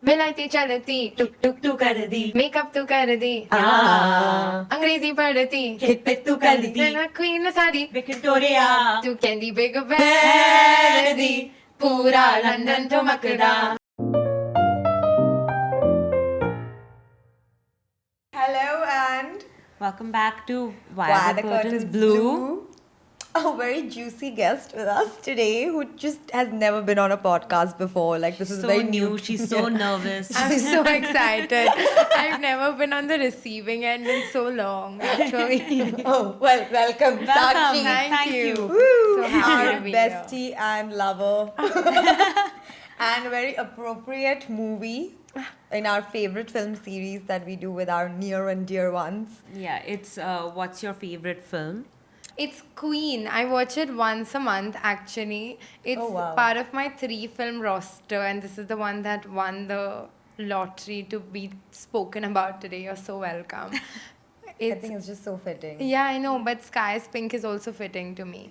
मिलाती चलती टुक टुक तू कर दी मेकअप तू कर दी अंग्रेजी पढ़ती हिट पे तू कर दी क्वीन सारी विक्टोरिया तू कहती बिग बैन दी पूरा London ठुमकदा. Hello and welcome back to Why Why Are the Curtains Blue? A very juicy guest with us today who just has never been on a podcast before. Like this is So very new, she's so nervous. I'm so excited. I've never been on the receiving end in so long, actually. Oh well, welcome, Welcome. Sakshi. Thank you. Woo! So happy Our to be bestie and lover, and a very appropriate movie in our favorite film series that we do with our near and dear ones. Yeah, it's what's your favorite film? It's Queen. I watch it once a month, actually. It's Oh, wow. part of my 3-film roster, and this is the one that won the lottery to be spoken about today. You're so welcome. I think it's just so fitting. Yeah, I know, but Sky's pink is also fitting to me.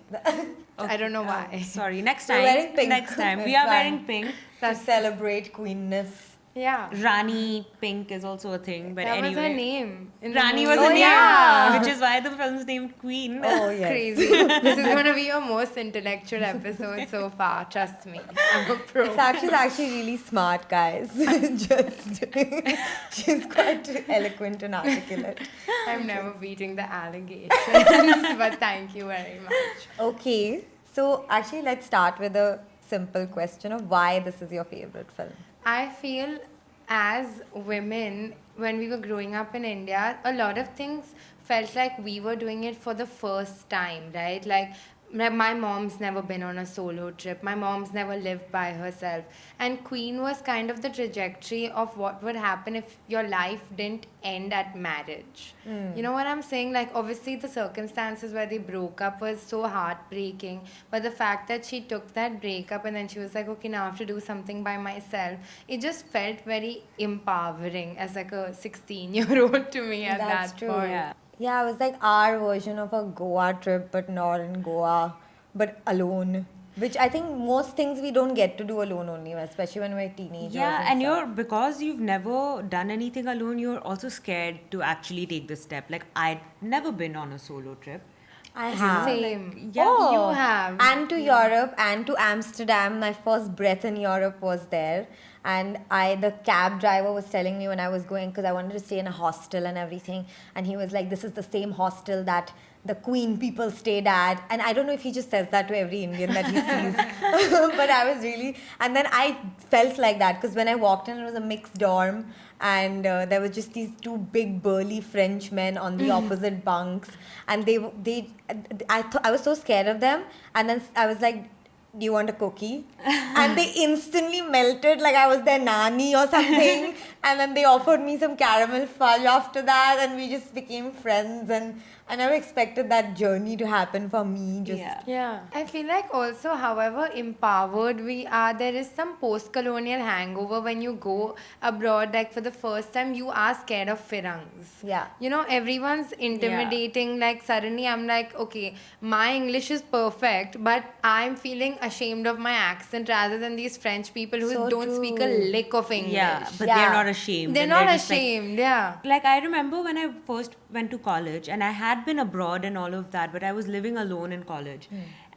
I don't know why. Sorry, next We're time. wearing pink. Next time. We It's are wearing fine. pink. To celebrate queenness. Yeah. Rani pink is also a thing, but That anyway. was her name. in the Rani movie. was a name, Yeah. which is why the film's named Queen. Oh yes. Crazy. This is going to be your most intellectual episode so far. Trust me. I'm a pro. Sakshi's actually really smart, guys. Just she's quite eloquent and articulate. I'm never beating the allegations, but thank you very much. Okay, so actually let's start with a simple question of why this is your favorite film. I feel as women, when we were growing up in India, a lot of things felt like we were doing it for the first time, right? Like, my mom's never been on a solo trip. My mom's never lived by herself. And Queen was kind of the trajectory of what would happen if your life didn't end at marriage. You know what I'm saying? Like, obviously, the circumstances where they broke up was so heartbreaking. But the fact that she took that breakup and then she was like, okay, now I have to do something by myself, it just felt very empowering as like a 16-year-old to me at That's that true. point. Yeah. Yeah, it was like our version of a Goa trip, but not in Goa, but alone. Which I think most things we don't get to do alone only, especially when we're teenagers. Yeah, and stuff. because you've never done anything alone, you're also scared to actually take this step. Like, I'd never been on a solo trip. I have. Same. Yeah. Oh, You have. And to Europe and to Amsterdam. My first breath in Europe was there. And the cab driver was telling me when I was going, because I wanted to stay in a hostel and everything. And he was like, this is the same hostel that the Queen people stayed at. And I don't know if he just says that to every Indian that he sees. But I was really... And then I felt like that, because when I walked in, it was a mixed dorm. And there were just these two big burly French men on the opposite bunks. And I was so scared of them. And then I was like, do you want a cookie? And they instantly melted like I was their nanny or something. And then they offered me some caramel fudge after that, and we just became friends. And I never expected that journey to happen for me. Just Yeah. Yeah. I feel like also, however empowered we are, there is some post-colonial hangover when you go abroad. Like, for the first time, you are scared of Firangs. Yeah. You know, everyone's intimidating. Like, suddenly I'm like, okay, my English is perfect, but I'm feeling ashamed of my accent rather than these French people who So don't speak a true. lick of English. Yeah, but Yeah. they're not ashamed. They're and not just like- ashamed, yeah. Like, I remember when I first went to college, and I had been abroad and all of that, but I was living alone in college.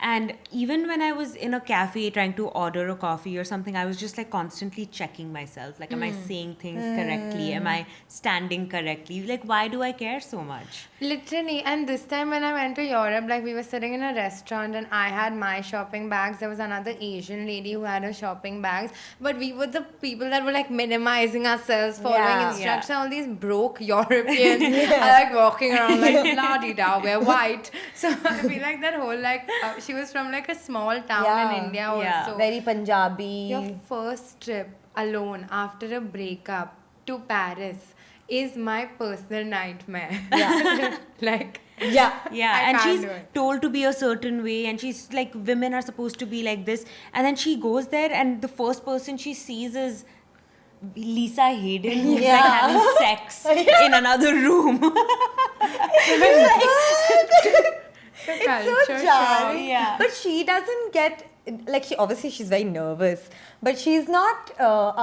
And even when I was in a cafe trying to order a coffee or something, I was just like constantly checking myself. Like, am I saying things correctly? Am I standing correctly? Like, why do I care so much? Literally, and this time when I went to Europe, like, we were sitting in a restaurant and I had my shopping bags. There was another Asian lady who had her shopping bags, but we were the people that were like minimizing ourselves, following Yeah. instructions. All these broke Europeans are like walking around like la di da, we're white. So I feel like that whole she was from like a small town Yeah. in India Yeah. also. very Punjabi. Your first trip alone after a breakup to Paris is my personal nightmare. Yeah. Like, Yeah. Yeah, I and can't she's do it. told to be a certain way, and she's like, women are supposed to be like this. And then she goes there, and the first person she sees is Lisa Hayden, who's Yeah. like having sex in another room. It's so jarring. Yeah. But she doesn't get like she obviously she's very nervous, but she's not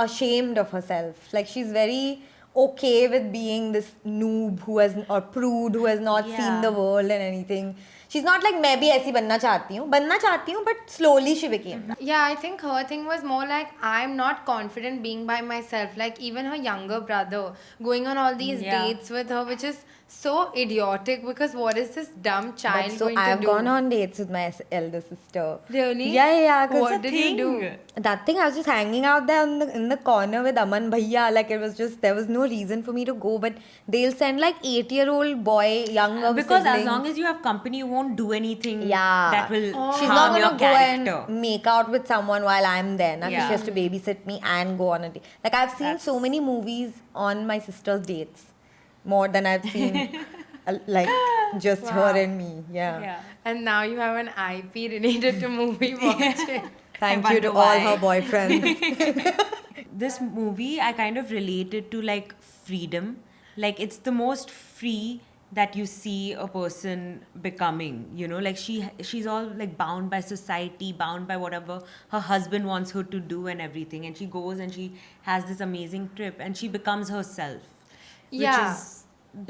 ashamed of herself. Like she's very okay with being this noob who has or prude who has not seen Yeah. the world and anything. She's not like मैं भी ऐसी बनना चाहती हूँ, but slowly she became that. Yeah, I think her thing was more like I'm not confident being by myself. Like even her younger brother going on all these Yeah. dates with her, which is so idiotic because what is this dumb child But so going I've to do? gone on dates with my elder sister. Really? Yeah. 'Cause What the did you do? thing- That thing, I was just hanging out there in the corner with Aman Bhaiya. Like it was just, there was no reason for me to go, but they'll send like 8-year-old boy, younger Because as siblings. long as you have company, you won't do anything Yeah. that will She's harm not your gonna go character. and make out with someone while I'm there. Na? 'Cause Yeah. She has to babysit me and go on a date. Like I've seen so many movies on my sister's dates, more than I've seen like just her Wow. and me. Yeah. Yeah. And now you have an IP related to movie watching. Thank I you to wonder all why. her boyfriends. This movie I kind of related to like freedom. Like it's the most free that you see a person becoming, you know, like she's all like bound by society, bound by whatever her husband wants her to do and everything, and she goes and she has this amazing trip and she becomes herself, which Yeah. is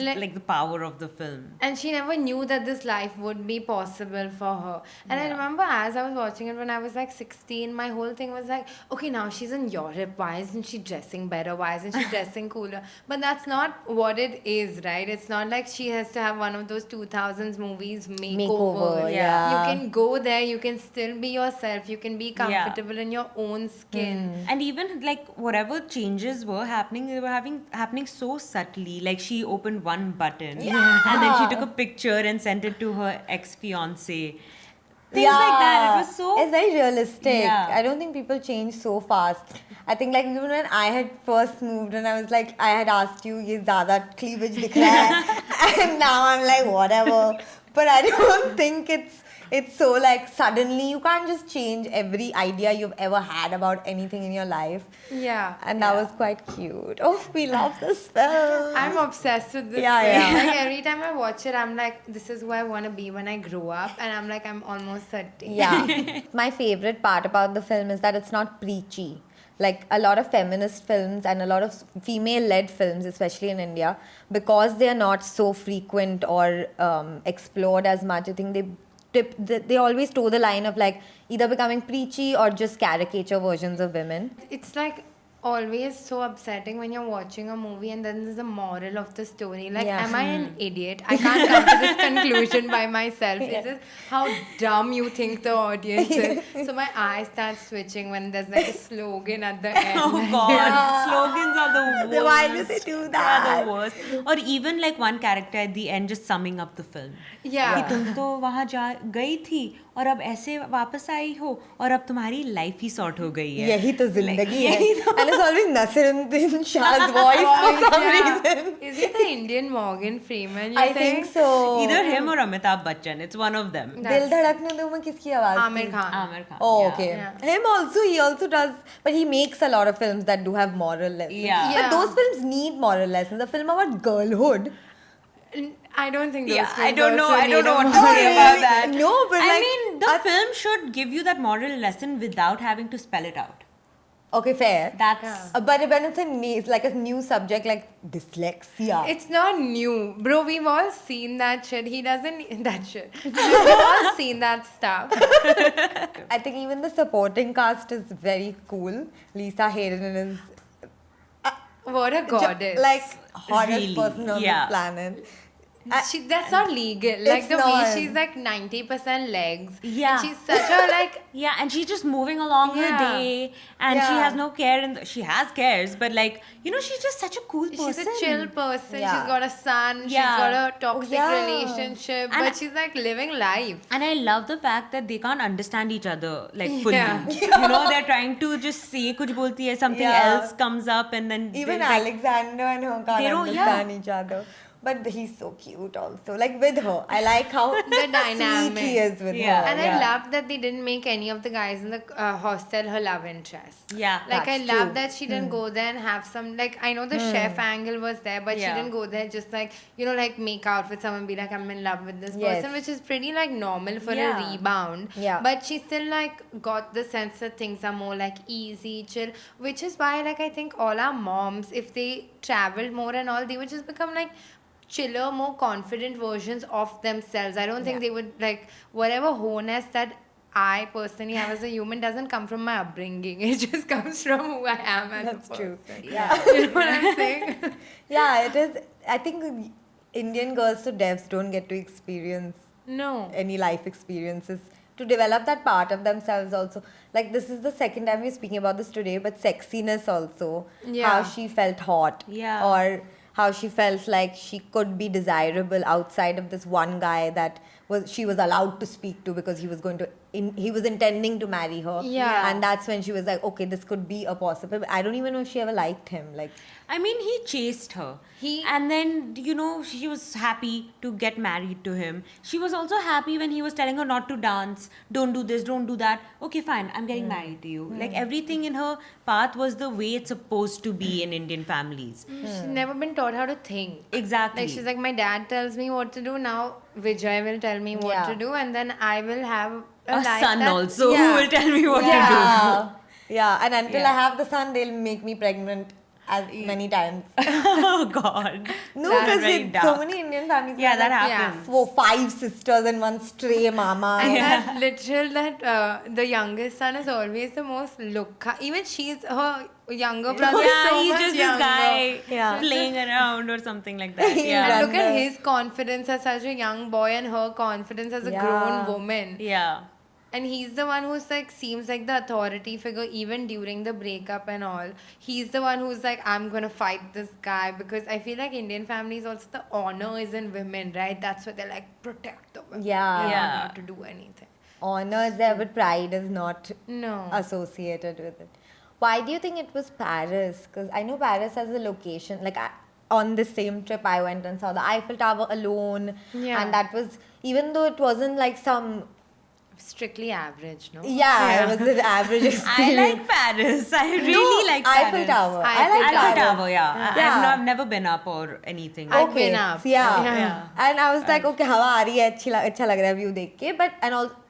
Like- like the power of the film. And she never knew that this life would be possible for her. And I remember as I was watching it when I was like 16, my whole thing was like, okay, now she's in Europe. Why isn't she dressing better? Why isn't she dressing cooler? But that's not what it is, right? It's not like she has to have one of those 2000s movies Makeover, yeah. You can go there, you can still be yourself, you can be comfortable in your own skin. And even like whatever changes were happening, they were happening so subtly. Like she opened one button and then she took a picture and sent it to her ex-fiance. Things like that. It was so It's very realistic. Yeah. I don't think people change so fast. I think like even when I had first moved and I was like, I had asked you, ये ज़्यादा cleavage दिख रहा है, and now I'm like whatever. But I don't think it's so like suddenly you can't just change every idea you've ever had about anything in your life. Yeah. And that was quite cute. Oh, we love this film. I'm obsessed with this Yeah, film. yeah. Like every time I watch it, I'm like, this is who I want to be when I grow up. And I'm like, I'm almost 30. Yeah. My favorite part about the film is that it's not preachy. Like a lot of feminist films and a lot of female-led films, especially in India, because they are not so frequent or explored as much, I think they always toe the line of like either becoming preachy or just caricature versions of women. It's like always so upsetting when you're watching a movie and then there's a moral of the story. Like, Yeah. am I an idiot? I can't come to this conclusion by myself. Is this how dumb you think the audience is? So my eyes start switching when there's like a slogan at the end. Oh God, slogans are the worst. Why do they do They that? are the worst. Or even like one character at the end just summing up the film. Yeah. कि तुम तो वहाँ जा गई थी और अब ऐसे वापस आई हो और अब तुम्हारी लाइफ ही सॉर्ट हो गई है. यही तो जिंदगी है. And it's always Nasiruddin Shah's voice for some reason. Is it the Indian Morgan Freeman? You I think so. Either him or Amitabh Bachchan. It's one of them. दिल धड़कने दो में किसकी आवाज Amir थी? Khan. Amir Khan. Oh, yeah. okay. Yeah. Him also, he also does, but he makes a lot of films that do have moral lessons. Yeah. Yeah. But those films need moral lessons. A film about girlhood. I don't think those Yeah, I films don't know. also I don't need know a what to moral. say about that. No, but I like, mean, the film should give you that moral lesson without having to spell it out. okay, fair. That's But when it's like a new subject like dyslexia. It's not new. Bro, we've all seen that shit. He doesn't... That shit. We've all seen that stuff. I think even the supporting cast is very cool. Lisa Hayden is What a goddess. like hottest Really, person on yeah. this planet. That's not legal. Like It's the way not. she's like 90% legs. Yeah. And she's such a like... yeah, and she's just moving along her Yeah. day, and she Yeah. has no care, and she has cares, but like you know, she's just such a cool person. She's a chill person. Yeah. She's got a son. Yeah. She's got a toxic yeah. relationship. And but she's like living life. And I love the fact that they can't understand each other like fully. Yeah. You know, they're trying to just say kuch bolti hai, something Yeah. else comes up, and then Even they're like, Alexander and her can't They don't- understand each other. But he's so cute also. Like with her. I like how sweet dynamic. he is with Yeah. her. And I love that they didn't make any of the guys in the hostel her love interest. Yeah. Like, I That's love true. that she didn't go there and have some, like, I know the chef angle was there, but she Yeah. didn't go there just like, like make out with someone, be like, I'm in love with this Yes. person, which is pretty, like, normal for Yeah. a rebound. Yeah. But she still, like, got the sense that things are more, like, easy, chill, which is why, like, I think all our moms, if they traveled more and all, they would just become, like, chiller, more confident versions of themselves. I don't think they would, like, whatever wholeness that I personally have as a human doesn't come from my upbringing. It just comes from who I am as That's a person. true. Yeah. You know what I'm saying? Yeah, it is. I think Indian girls to devs don't get to experience No. any life experiences to develop that part of themselves also. Like, this is the second time we're speaking about this today, but sexiness also. Yeah. How she felt hot. Yeah. Or how she felt like she could be desirable outside of this one guy that she was allowed to speak to because he was going to he was intending to marry her. Yeah. And that's when she was like, okay, this could be a possible. I don't even know if she ever liked him. Like, I mean, he chased her. And then, she was happy to get married to him. She was also happy when he was telling her not to dance, don't do this, don't do that. Okay, fine, I'm getting married to you. Like, everything in her path was the way it's supposed to be in Indian families. She's never been taught how to think. Exactly. Like, she's like, my dad tells me what to do, now Vijay will tell me what to do, and then I will have a life son that's- also Yeah. who will tell me what to yeah. Yeah. And until Yeah. I have the son, they'll make me pregnant as many times. do. Oh, God. No, That's because very so dark. many Indian families. Yeah, have that like happens. 5 sisters and one stray mama. And that literal that the youngest son is always the most even she's her younger brother is Yeah, so he's much just younger. this guy Yeah. playing around or something like that. He Yeah. runs. And look at his confidence as such a young boy and her confidence as a Yeah. grown woman. Yeah. And he's the one who's like seems like the authority figure even during the breakup and all. He's the one who's like, I'm gonna fight this guy, because I feel like Indian families also the honor is in women, right? That's why they're like protect the women. Yeah. They're Yeah. not allowed to do anything. Honor is there, but pride is not No. associated with it. Why do you think it was Paris? Because I know Paris as a location. Like, on the same trip, I went and saw the Eiffel Tower alone. Yeah. And that was, even though it wasn't like some, Strictly average, no? yeah, it was an average I experience. like Paris. I really like Paris. Eiffel Tower. I Eiffel like Eiffel Paris. Tower, yeah. Yeah. I've never been up or anything. I've been up. Yeah. Yeah. And I was like, okay, हवा आ रही है, अच्छा लग रहा है view देख के. But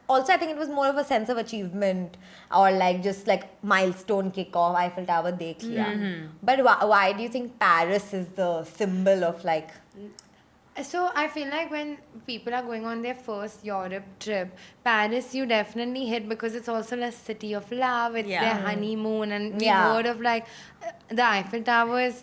also I think it was more of a sense of achievement or like just like milestone kickoff. Eiffel Tower देख लिया. But why do you think Paris is the symbol of like? So I feel like when people are going on their first Europe trip, Paris you definitely hit because it's also a city of love. It's Yeah. their honeymoon, and we've Yeah. heard of like the Eiffel Tower is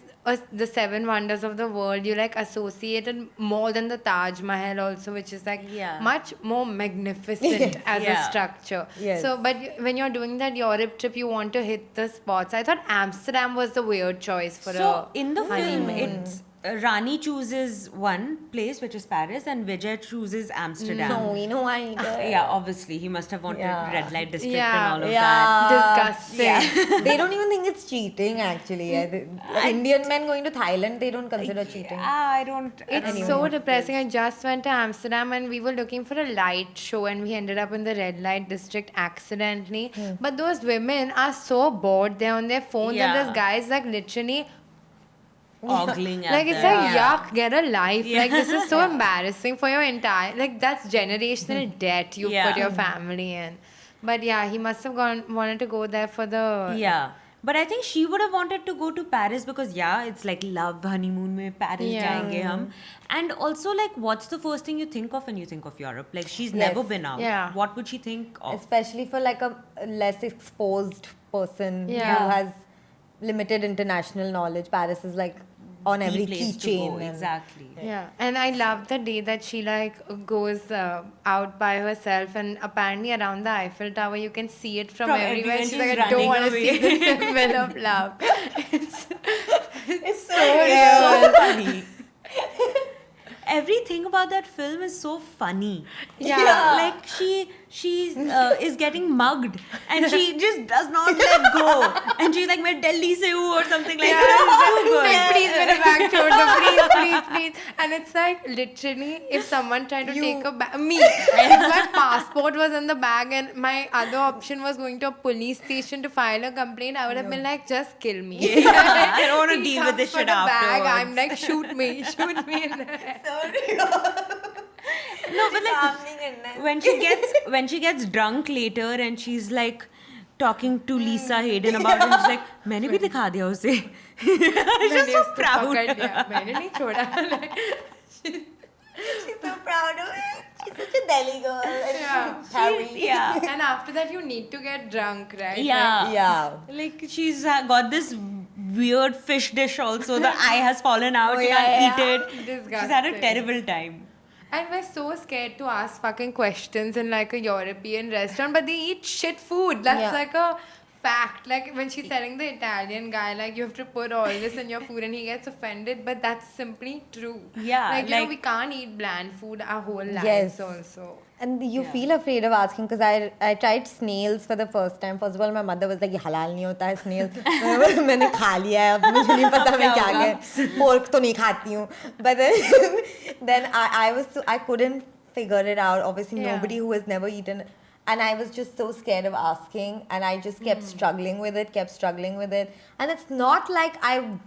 the 7 wonders of the world. You like associated more than the Taj Mahal also, which is like Yeah. much more magnificent as a Yeah. structure. Yes. So, but when you're doing that Europe trip, you want to hit the spots. I thought Amsterdam was the weird choice for So a in the film, honeymoon. it's Rani chooses one place, which is Paris, and Vijay chooses Amsterdam. No, we know why. Yeah, obviously he must have wanted Yeah. red light district Yeah. and all of that. Yeah. Disgusting. They don't even think it's cheating actually. Indian men going to Thailand, they don't consider cheating. I don't. It's anyway. so depressing. I just went to Amsterdam and we were looking for a light show and we ended up in the red light district accidentally. But those women are so bored. They're on their phones and Yeah. there's guys like literally ogling at like it's them. like yuck, get a life. Like this is so embarrassing for your entire like that's generational debt you Yeah. put your family in. But yeah, he must have wanted to go there for the Yeah. But I think she would have wanted to go to Paris because it's like love honeymoon mein Paris Yeah. jayenge hum. And also like what's the first thing you think of when you think of Europe? Like she's Yes. never been out. Yeah. What would she think of? Especially for like a less exposed person Yeah. who has limited international knowledge. Paris is like on The every place to keychain. go, and- exactly. Yeah, and I love the day that she like goes out by herself, and apparently around the Eiffel Tower you can see it from From everywhere. everywhere, She's she's like, I don't running want to see away." the symbol of love. It's so It's real. so funny. Everything about that film is so funny. Yeah. Like she is getting mugged and she just does not let go. And she's like, मैं Delhi से हूँ or something like that. It's so good. Please मेरे bag छोड़ दो, please, please. And it's like literally if someone tried to take a bag, me, if my passport was in the bag and my other option was going to a police station to file a complaint, I would have been like, just kill me. I don't want to He deal with comes this for shit the bag, afterwards. I'm like, shoot me in the head. No, but like when she gets drunk later and she's like talking to Lisa Hayden about it, she's like, मैंने भी दिखा दिया उसे. She's so proud. पकड़ लिया, मैंने नहीं छोड़ा. She's so proud of it. She's such a Delhi girl. And Yeah. Harry. Yeah. And after that, you need to get drunk, right? Yeah. Yeah. Like she's got this weird fish dish also. The eye has fallen out. Oh, She yeah, can't yeah. eat it. She's had a Disgusting. terrible time. And we're so scared to ask fucking questions in like a European restaurant, but they eat shit food. That's Yeah. like a fact. Like when she's telling the Italian guy, like you have to put all this in your food, and he gets offended, but that's simply true. Yeah, Like, you know, like- we can't eat bland food our whole lives Yes. also. And you Yeah. feel afraid of asking because I tried snails for the first time. First of all, my mother was like, ये halal नहीं होता है snail. मैंने खा लिया है, अब मुझे नहीं पता मैं क्या क्या pork तो नहीं खाती हूँ. But then I couldn't figure it out. Obviously, Yeah. nobody who has never eaten. And I was just so scared of asking, and I just kept struggling with it. And it's not like I'm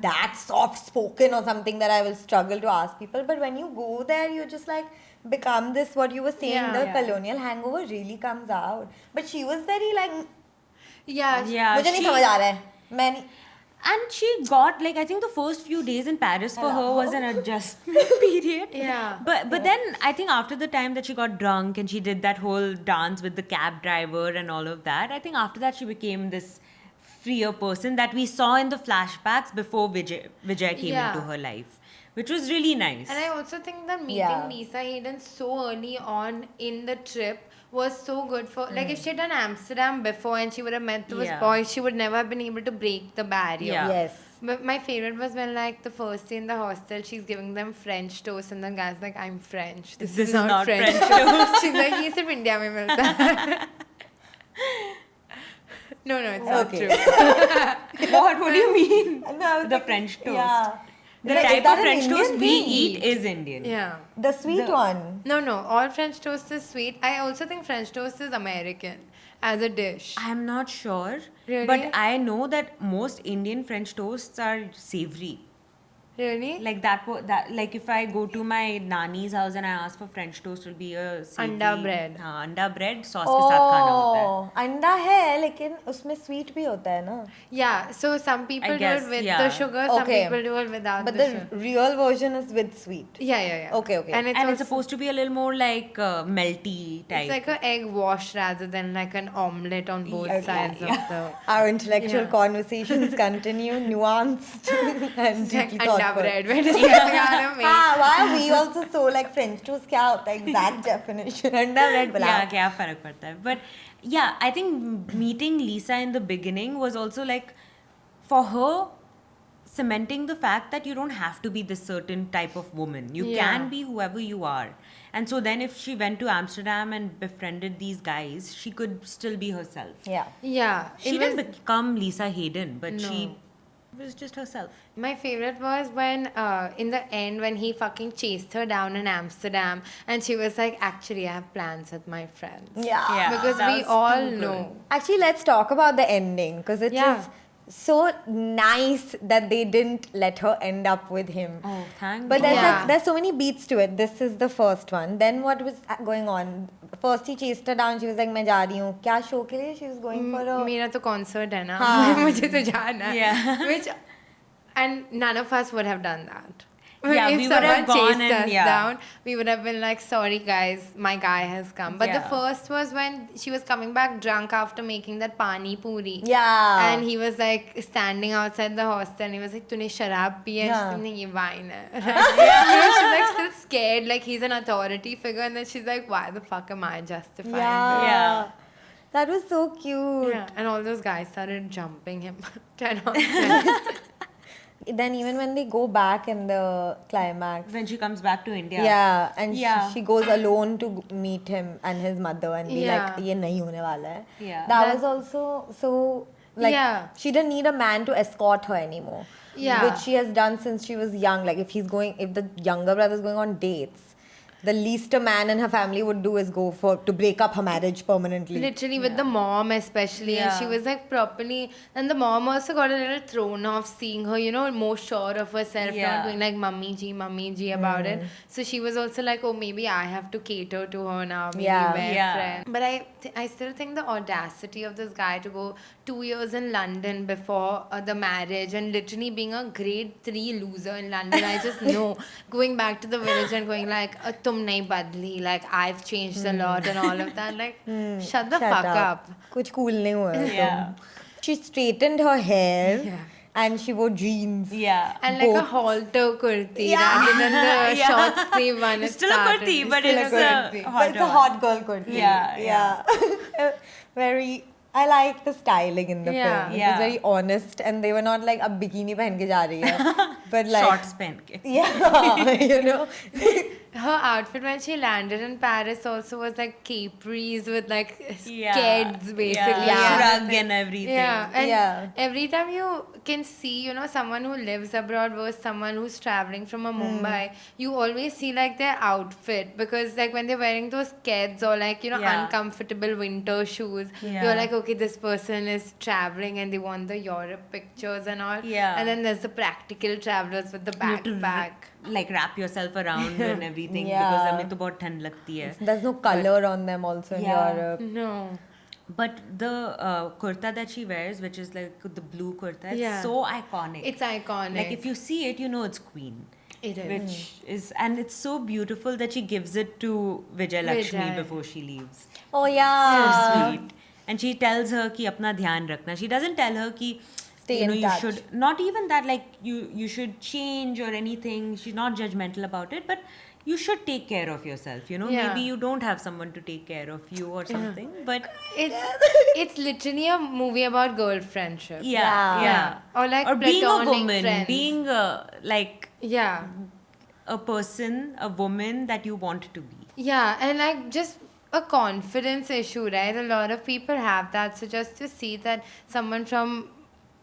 that soft spoken or something that I will struggle to ask people. But when you go there, you just like become this. What you were saying, Yeah. the Yeah. colonial hangover really comes out. But she was very like, Yeah. Yeah. मुझे नहीं she- समझ आ रहा है. मैं नहीं. And she got like I think the first few days in Paris for her was an adjustment period. Yeah. But then I think after the time that she got drunk and she did that whole dance with the cab driver and all of that, I think after that she became this freer person that we saw in the flashbacks before Vijay came Yeah. into her life, which was really nice. And I also think that meeting Yeah. Lisa Hayden so early on in the trip was so good for, like, if she had done Amsterdam before and she would have met those Yeah. boys, she would never have been able to break the barrier. Yeah. Yes. But my favorite was when, like, the first day in the hostel, she's giving them French toast, and the guy's like, "I'm French. This is not French toast." She's like, "ये सिर्फ India में मिलता है." No, it's not Okay. true. What do you mean? No, I was The like, French toast. Yeah. The Like, is type that of an French toast Indian we thing? eat is Indian. Yeah. The sweet one. No, all French toast is sweet. I also think French toast is American as a dish. I'm not sure. Really? But I know that most Indian French toasts are savory. Really? Like that like if I go to my nani's house and I ask for French toast, it'll be a savory. Anda bread. हाँ, अंडा bread sauce के साथ खाना होता है. Oh, अंडा है लेकिन उसमें sweet भी होता है ना. Yeah, so some people do guess, it with yeah. the sugar, some Okay. people do it without But the the sugar. real version is with sweet. Yeah. Okay. And it's, And it's also- supposed to be a little more like melty type. it's like an egg wash rather than like an omelette on both Okay, sides of the. Our intellectual Yeah. conversations continue, nuanced and It's like deeply anda thoughtful. bread. We're discussing how to make. Why are we also so like French toast? क्या होता है exact definition? अंडा bread बोला. Yeah, क्या फर्क पड़ता है. But yeah, I think meeting Lisa in the beginning was also like for her cementing the fact that you don't have to be this certain type of woman. You Yeah. can be whoever you are. And so then if she went to Amsterdam and befriended these guys, she could still be herself. Yeah. Yeah. She it was- didn't become Lisa Hayden, but she No. was just herself. My favorite was when, in the end, when he fucking chased her down in Amsterdam, and she was like, "Actually, I have plans with my friends." Yeah. Yeah. Because that we was all too good. know. Actually, let's talk about the ending because it Yeah. is so nice that they didn't let her end up with him. Oh, thank But God. there's Yeah. there's so many beats to it. This is the first one. Then what was going on? First he chased her down. She was like, मैं जा रही हूँ. क्या show के लिए? She was going for a. मेरा तो concert है ना. हाँ. मुझे तो जाना है. Yeah. Which, and none of us would have done that. Yeah, if we would have someone gone chased and- us yeah. down, we would have been like, "Sorry guys, my guy has come." But the Yeah. first was when she was coming back drunk after making that pani puri. Yeah. And he was like standing outside the hostel and he was like, "तूने शराब P है?" Yeah. She's like, "नहीं, ये wine है." You know, she's like still scared, like he's an authority figure, and then she's like, "Why the fuck am I justifying this?" Yeah. That was so cute. Yeah, and all those guys started jumping him. 10 out of 10. Then even when they go back in the climax. When she comes back to India. Yeah, and Yeah. she goes alone to meet him and his mother and be Yeah. like, ये नहीं होने वाला है. Yeah. That was also so Like, Yeah. she didn't need a man to escort her anymore. Yeah. Which she has done since she was young. Like, if the younger brother's going on dates, the least a man and her family would do is go to break up her marriage permanently. Literally with the mom especially, and she Yeah. was like properly, and the mom also got a little thrown off seeing her, you know, more sure of herself, Yeah. not doing like mummy ji about it. So she was also like, oh, maybe I have to cater to her now, maybe Yeah. we're Yeah. friends. But I still think the audacity of this guy to go 2 years in London before the marriage and literally being a grade 3 loser in London. I just know going back to the village and going like, tum nahi badli, like I've changed a lot and all of that. Like, shut the fuck up. कुछ cool नहीं हुआ है Yeah. तुम. She straightened her hair Yeah. and she wore jeans. Yeah. And like a Both. halter kurti Yeah. rather than the Yeah. short sleeve one. It's still a started. kurti, but still it's kurti. a But it's a hot girl kurti. Yeah, Very. I like the styling in the Yeah. film. It Yeah. was very honest, and they were not like a bikini पहन के जा रही है, but like Shorts pen ke. yeah, you know. Her outfit when she landed in Paris also was like capris with like Yeah. skeds basically. Yeah. Yeah. Shrug and everything. Yeah, and Yeah. every time you can see, you know, someone who lives abroad versus someone who's traveling from a Mumbai, you always see like their outfit because like when they're wearing those skeds or like, you know, Yeah. uncomfortable winter shoes, Yeah. you're like, okay, this person is traveling and they want the Europe pictures and all. Yeah. And then there's the practical travelers with the You have to backpack. like wrap yourself around and everything Yeah. because हमें तो बहुत ठंड लगती है. There's no color on them also in Yeah. Europe. No. But the kurta that she wears, which is like the blue kurta, it's Yeah. so iconic. It's iconic. like if you see it, you know it's Queen. It is. Which is, and it's so beautiful that she gives it to Vijay Lakshmi Vijay. before she leaves. Oh yeah. So sweet. And she tells her कि अपना ध्यान रखना. She doesn't tell her कि Stay you know in you touch. should not even that like you should change or anything. She's not judgmental about it, but you should take care of yourself. You know, Yeah. maybe you don't have someone to take care of you or something, but It's literally a movie about girl friendship. yeah, Yeah. Or like or being a platonic woman, friends. being like Yeah. a person, a woman that you want to be. Yeah, and like just a confidence issue, right? A lot of people have that. So just to see that someone from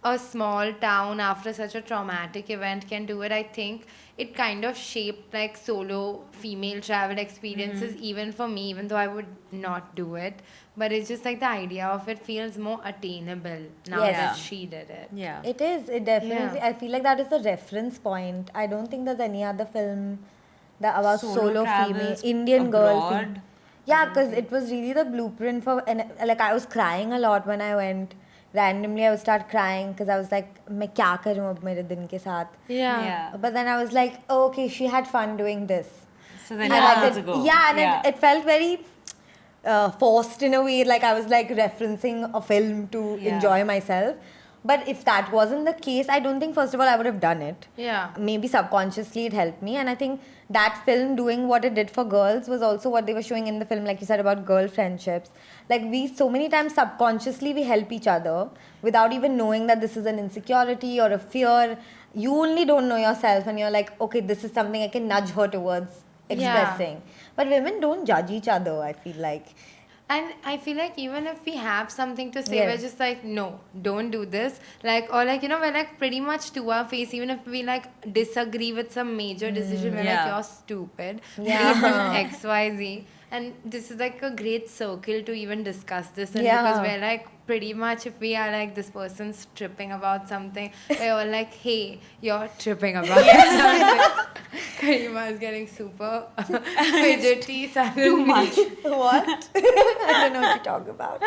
a small town after such a traumatic event can do it, I think it kind of shaped like solo female travel experiences even for me, even though I would not do it. But it's just like the idea of it feels more attainable now Yes. that she did it. Yeah. It is. It definitely. Yeah. I feel like that is the reference point. I don't think there's any other film that about Solo solo female travels Indian girl. abroad. Yeah, because it was really the blueprint for. And like I was crying a lot when I went. Randomly, I would start crying because I was like, मैं क्या करूँ अब मेरे दिन के साथ? Yeah. Yeah. But then I was like, oh, okay, she had fun doing this. So then I you liked have it. to go. Yeah, and It felt very forced in a way. Like I was like referencing a film to Yeah. enjoy myself. But if that wasn't the case, I don't think first of all I would have done it. Yeah. Maybe subconsciously it helped me, and I think that film doing what it did for girls was also what they were showing in the film, like you said about girl friendships. Like we so many times subconsciously we help each other without even knowing that this is an insecurity or a fear. You only don't know yourself, and you're like, okay, this is something I can nudge her towards expressing. But women don't judge each other, I feel like. And I feel like even if we have something to say, Yes. we're just like, no, don't do this. Like, or like, you know, we're like pretty much to our face, even if we like disagree with some major decision, we're Yeah. like, you're stupid. Yeah. Reason XYZ. And this is like a great circle to even discuss this in Yeah. because we're like, pretty much if we are like, this person's tripping about something, we're all like, hey, you're tripping about something. Karima is getting super fidgety suddenly. Too much. What? I don't know what you talk about.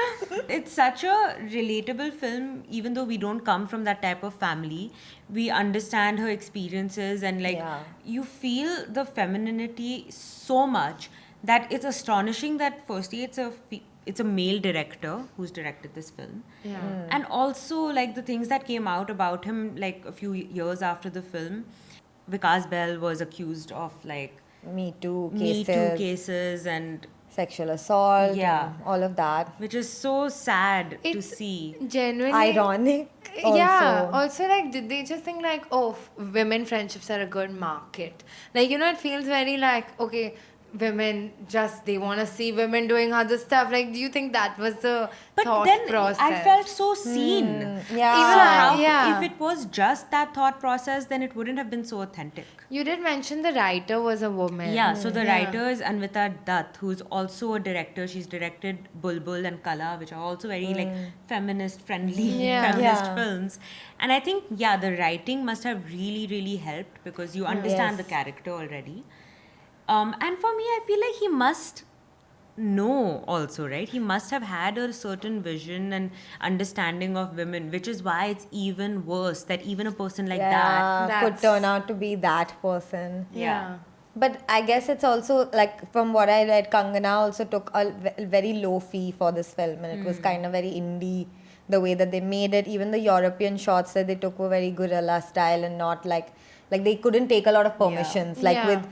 It's such a relatable film, even though we don't come from that type of family. We understand her experiences and like Yeah. you feel the femininity so much that it's astonishing that firstly it's a male director who's directed this film. Yeah. And also like the things that came out about him like a few years after the film. Vikas Bell was accused of like Me Too Me cases, Too cases and sexual assault, Yeah. and all of that. which is so sad to It's see. genuinely Ironic. Yeah. also. Also, like, did they just think like, oh, women friendships are a good market? Like, you know, it feels very like, okay, women just they want to see women doing other stuff. Like, do you think that was the But thought then process? I felt so seen. Yeah. So how, Yeah. if it was just that thought process, then it wouldn't have been so authentic. You did mention the writer was a woman. Yeah, so the Yeah. writer is Anvita Dutt, who's also a director. She's directed Bulbul and Kala, which are also very like feminist friendly Yeah. feminist Yeah. films. And I think the writing must have really, really helped because you understand the Yes. character already. And for me, I feel like he must know also, right? He must have had a certain vision and understanding of women, which is why it's even worse that even a person like that. Yeah, could That's- turn out to be that person. Yeah. But I guess it's also like from what I read, Kangana also took a very low fee for this film, and it was kind of very indie the way that they made it. Even the European shots that they took were very guerrilla style and not like they couldn't take a lot of permissions. Like Yeah. with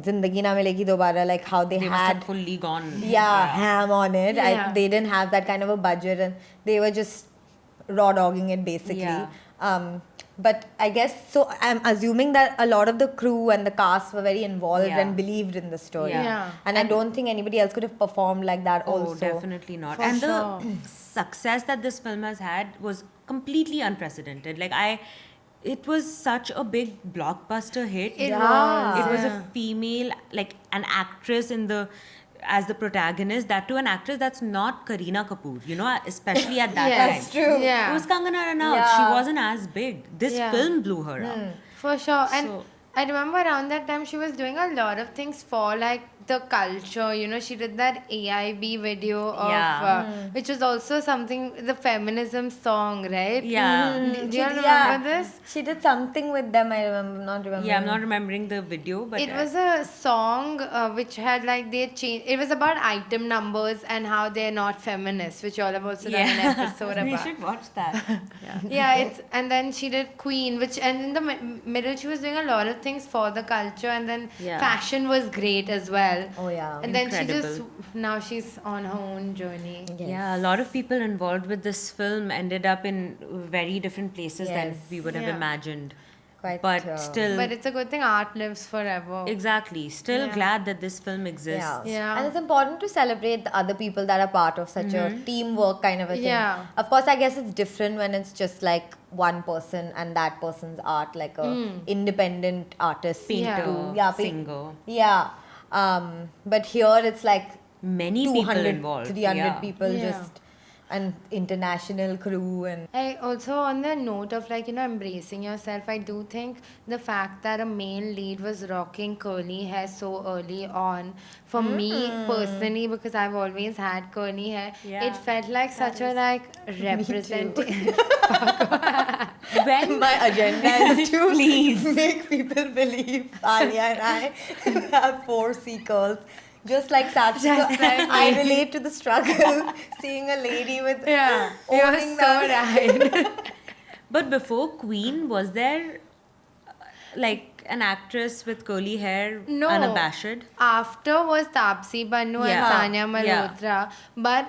Zindagi Na Milegi Dobara, like how they They must have had fully gone. ham on it. Yeah. They didn't have that kind of a budget, and they were just raw dogging it basically. Yeah. But I guess so. I'm assuming that a lot of the crew and the cast were very involved Yeah. and believed in the story. Yeah. And I don't think anybody else could have performed like that. Oh, also, definitely not. For And sure. the success that this film has had was completely unprecedented. It was such a big blockbuster hit. It Yeah. was. It was yeah. a female, like an actress as the protagonist. That too, an actress that's not Kareena Kapoor. Especially at that Yes. time. true. Yeah. It was Kangana Ranaut. Yeah. She wasn't as big. This Yeah. film blew her up. For sure. And So- I remember around that time she was doing a lot of things for like the culture. She did that AIB video of Yeah. which was also something the feminism song, right? Yeah. Do you remember this? She did something with them. I remember not remembering. Yeah, I'm not remembering the video, but It was a song which had like they changed. It was about item numbers and how they're not feminist, which all have also done an episode we about. should watch that. Yeah, and then she did Queen, and in the middle she was doing a lot of things for the culture, and then Yeah. fashion was great as well. Oh, yeah. And then Incredible. now she's on her own journey. Yes. Yeah, a lot of people involved with this film ended up in very different places than Yes. we would have Yeah. imagined. Quite, But still, But it's a good thing art lives forever. exactly. Still Yeah. glad that this film exists. Yeah. Yeah. And it's important to celebrate the other people that are part of such a teamwork kind of a thing. Yeah. Of course, I guess it's different when it's just like one person and that person's art, like a independent artist. Painter, do- singer. Yeah. But here it's like Many people 200, involved. 300 yeah. people Yeah. just, and international crew and I also, on the note of embracing yourself, I do think the fact that a male lead was rocking curly hair so early on, for me personally, because I've always had curly hair, Yeah. it felt like such a representation. When my agenda is to Please. make people believe Alia and I have 4 C curls. Just like Sachi. Just So like I me. relate to the struggle seeing a lady with Yeah, you're owning so that. right. But before Queen, was there like an actress with curly hair, No. unabashed? After was Tapsi Pannu Yeah. and Sanya Yeah. Malhotra. But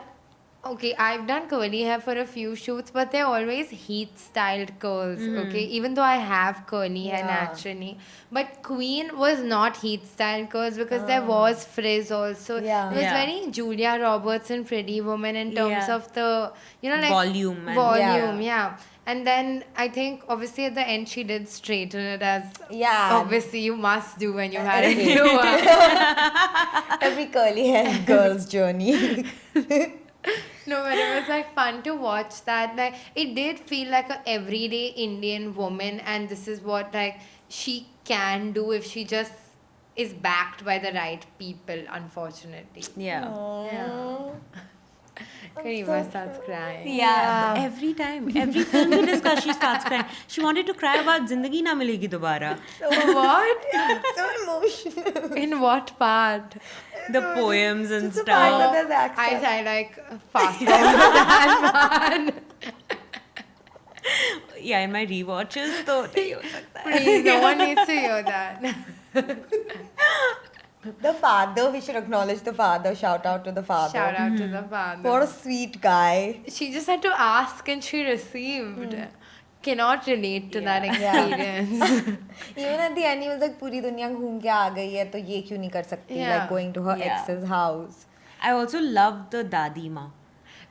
okay, I've done curly hair for a few shoots, but they're always heat styled curls. Okay, even though I have curly hair Yeah. naturally, but Queen was not heat styled curls because there was frizz also. Yeah. It was Yeah. very Julia Roberts and Pretty Woman in terms Yeah. of the like Volume and- volume, yeah. And then I think obviously at the end she did straighten it as Yeah. obviously you must do when you had a new one. Every curly haired girl's journey. No, but it was fun to watch that. It did feel like a everyday Indian woman, and this is what she can do if she just is backed by the right people. Unfortunately, Yeah. Karima starts crying. Yeah, every time, every film we discuss, she starts crying. She wanted to cry about Zindagi Na Milegi Dobara. What? So emotional. In what part? The poems and Just the fact that stuff. there's accent. I fast forward that one. Yeah, in my rewatches, तो नहीं हो सकता है. Please, no one needs to hear that. The father, we should acknowledge the father. Shout out to the father. Shout out to the father. What a sweet guy. She just had to ask and she received. cannot relate to that Yeah. experience. Even at the end, he was like, पूरी दुनिया घूम के आ गई है तो ये क्यों नहीं कर सकती? Yeah. Like going to her Yeah. ex's house. I also love the Dadima.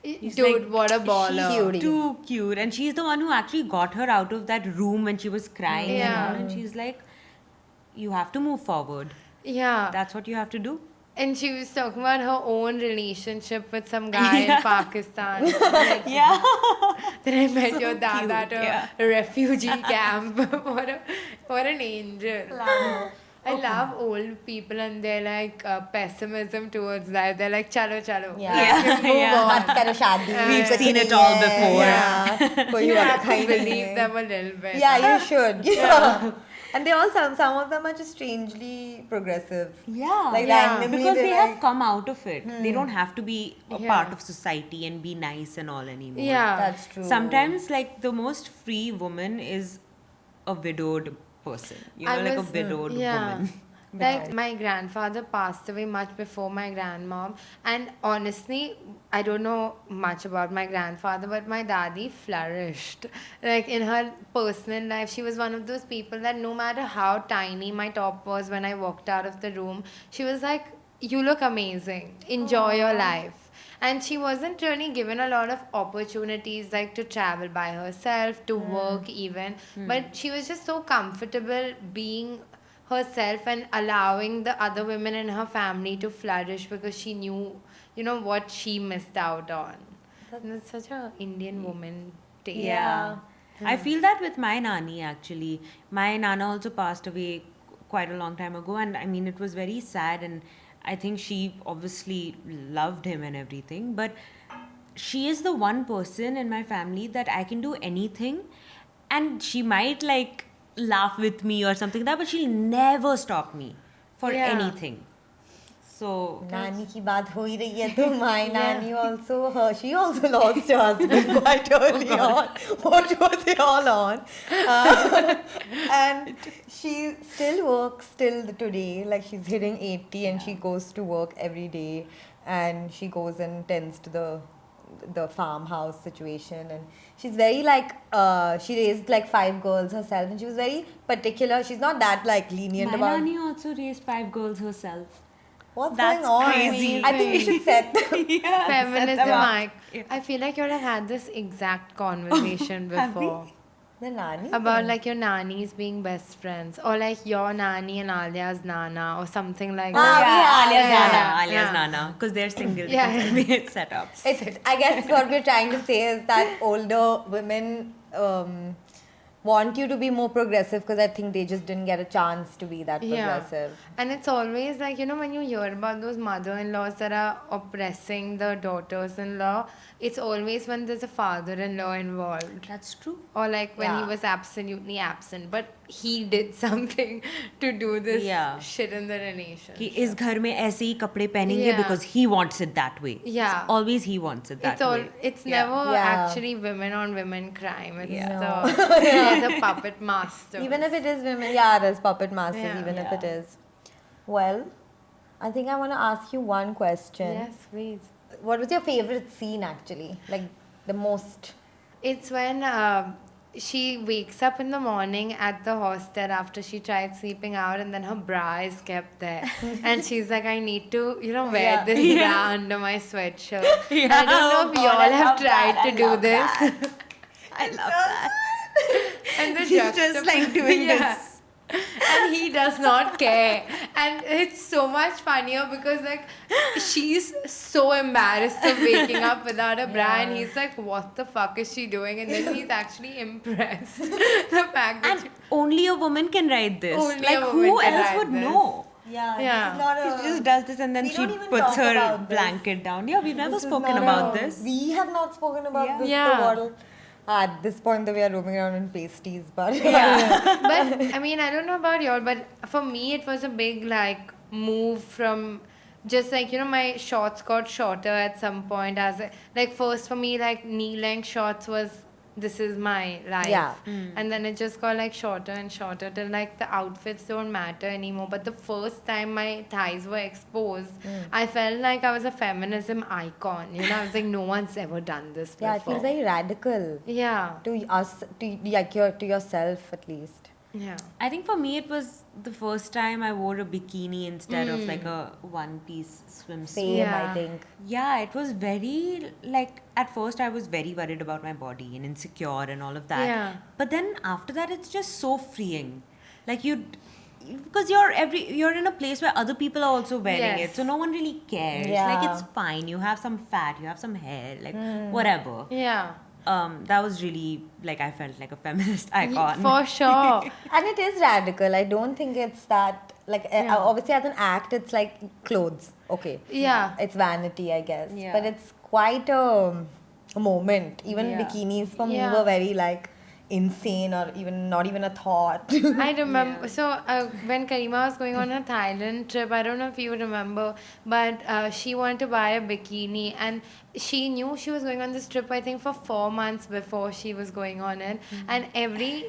He's Dude, like- what a baller. She's cute. Too cute, and she's the one who actually got her out of that room when she was crying and Yeah. all, and she's like, you have to move forward. Yeah. That's what you have to do. And she was talking about her own relationship with some guy in Pakistan. Like, Yeah. then I met your dad cute, at a yeah. refugee camp. what an angel. I love old people and their like pessimism towards life. They're like, chalo, chalo. Yeah. Like, you move Yeah. on. मत करो शादी. We've कुछ seen नहीं it all है. before. Yeah. कोई You have रखा to ही नहीं believe है. them a little bit. Yeah, you should. Yeah. And they all some of them are just strangely progressive. Yeah. Like Yeah. randomly Because they're they like, have come out of it. They don't have to be a Yeah. part of society and be nice and all anymore. Yeah. That's true. Sometimes, like, the most free woman is a widowed person. You know, I like a was- widowed yeah. woman. Like my grandfather passed away much before my grandmom, and honestly, I don't know much about my grandfather, but my daddy flourished. Like in her personal life, she was one of those people that no matter how tiny my top was when I walked out of the room, she was like, "You look amazing. Enjoy your life." And she wasn't really given a lot of opportunities like to travel by herself, to work even, but she was just so comfortable being herself and allowing the other women in her family to flourish because she knew, you know, what she missed out on. And it's such a Indian woman tale. Yeah. I feel that with my nani actually. My nana also passed away quite a long time ago, and I mean, it was very sad, and I think she obviously loved him and everything, but she is the one person in my family that I can do anything, and she might like laugh with me or something like that, but she'll never stop me for Yeah. anything. So नानी की बात हो ही रही है तो my nanny also she also lost her husband quite early on. What were they all on? And she still works till today. Like she's hitting 80 and she goes to work every day, and she goes and tends to the farmhouse situation, and she's very like she raised like 5 girls herself, and she was very particular. She's not that like lenient my about nani also raised 5 girls herself. what's That's going on. crazy. I think we should set Yeah, Feminism, Mike. Yeah. I feel like you would have had this exact conversation Have we? before. the nanny About thing. like your nannies being best friends, or like your nanny and Alia's nana, or something like Ah, that. yeah, Alia's yeah. Nana, Yeah. Alia's Nana, because they're single. Yeah. They can set up. It's, I guess what we're trying to say is that older women want you to be more progressive because I think they just didn't get a chance to be that progressive. And it's always like, you know, when you hear about those mother-in-laws that are oppressing the daughters-in-law, it's always when there's a father-in-law involved. That's true. Or like when he Yeah. was absolutely absent, but he did something to do this Yeah. shit in the relationship. कि इस घर में ऐसे ही कपड़े पहनेंगे Yeah. because he wants it that way. Yeah. It's always he wants it that It's all. way. It's Yeah. never Yeah. actually women on women crime. It's Yeah. they're the puppet master. Even if it is women, yeah, there's puppet masters, Yeah. even if Yeah. it is. Well, I think I want to ask you one question. Yes, please. What was your favorite scene actually? Like the most. It's when she wakes up in the morning at the hostel after she tried sleeping out, and then her bra is kept there. And she's like, I need to, you know, wear Yeah. this bra under my sweatshirt. Yeah. I don't know Oh if God, y'all I have love tried that. to I do love this. I love that. And the She's just like doing Yeah. this. And he does not care, and it's so much funnier because like she's so embarrassed of waking up without a bra, and he's like, what the fuck is she doing? And then he's actually impressed. The fact that And only a woman can write this. Only like a who woman can else write would this. know? Yeah, Yeah. this is not a. She just does this and then We she don't even puts talk her about this. blanket down. Yeah, we've never This is spoken not about a- this. We have not spoken about Yeah. this. Yeah. The bottle. At this point, though, we are roaming around in pasties, but But I mean, I don't know about y'all, but for me, it was a big like move from just like, you know, my shorts got shorter at some point. As like first for me, like knee length shorts was this is my life. Yeah. And then it just got like shorter and shorter till like the outfits don't matter anymore. But the first time my thighs were exposed, I felt like I was a feminism icon. You know, I was like, no one's ever done this before. Yeah, it feels very radical Yeah. to us, to yourself at least. Yeah. I think for me it was the first time I wore a bikini instead of like a one-piece swimsuit. Same, Yeah. I think. Yeah, it was very like at first I was very worried about my body and insecure and all of that. Yeah. But then after that it's just so freeing. Like because you're in a place where other people are also wearing Yes. it, so no one really cares. Yeah. Like it's fine. You have some fat, you have some hair, like whatever. Yeah. That was really like I felt like a feminist icon. For sure. And it is radical. I don't think it's that, like, Yeah. obviously as an act, it's like clothes. Okay. Yeah. It's vanity, I guess. Yeah. But it's quite a moment. Even Yeah. bikinis for me Yeah. were very, like, insane or even not even a thought. I remember. So when Karima was going on her Thailand trip, I don't know if you remember, but she wanted to buy a bikini, and she knew she was going on this trip, I think, for 4 months before she was going on it. And every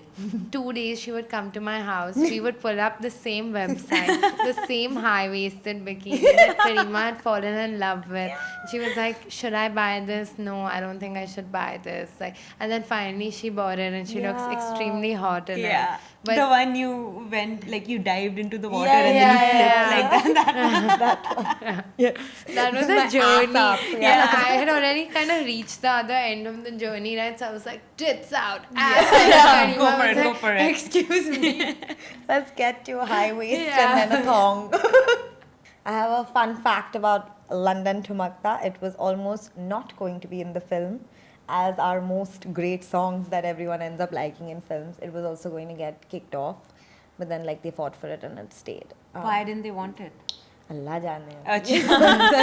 2 days she would come to my house. We would pull up the same website, the same high-waisted bikini that Karima had fallen in love with. She was like, "Should I buy this? No, I don't think I should buy this." Like, and then finally she bought it, and she looks Yeah. extremely hot in Yeah. it. But the one you went like you dived into the water Yeah, and yeah, then you flipped yeah. like that. Yes. that was My a ass journey. up, Yeah, I had already kind of reached the other end of the journey, right? So I was like, tits out, ass out. Yeah. Go Karima for was it, go like, for it. Excuse me. Let's get to a high waist Yeah. and then a thong. I have a fun fact about London Thumakta. It was almost not going to be in the film, as our most great songs that everyone ends up liking in films. It was also going to get kicked off, but then like they fought for it and it stayed. Why didn't they want it? अल्लाह जाने अच्छा.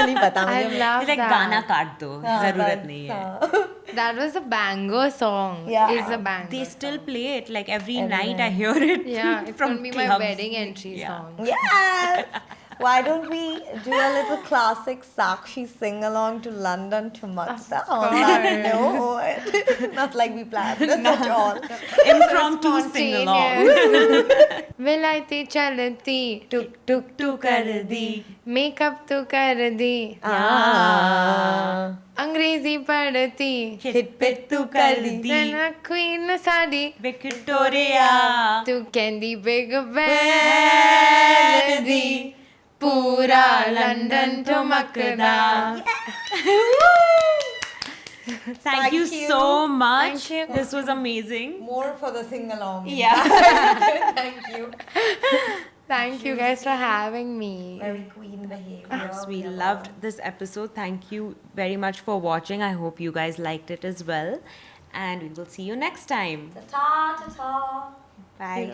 नहीं पता I मुझे. love It's like that. गाना काट दो, हाँ, जरूरत बस, नहीं है. हाँ. That was a banger song. Yeah. It's a banger. They still song. play it like every Every night. night. I hear it. Yeah, it's from gonna be my clubs. wedding entry Yeah. song. Yes! Why don't we do a little classic Sakshi sing along to London to Makta on that note? Not like we planned this at all. Impromptu sing along. विलायती चलती Tuk tuk तू कर दी. Makeup तो कर दी Ah. अंग्रेजी पढ़ती Hit pit tu kar di. Queen sari Victoria. तू candy Big Ben दी पूरा London ठुमकदा Thank you you. so much. Thank you. This was amazing. More for the sing along. Yeah. Thank you. Thank you guys for having me. Very queen behavior. Yes, we loved this episode. Thank you very much for watching. I hope you guys liked it as well. And we will see you next time. Ta ta ta. Bye.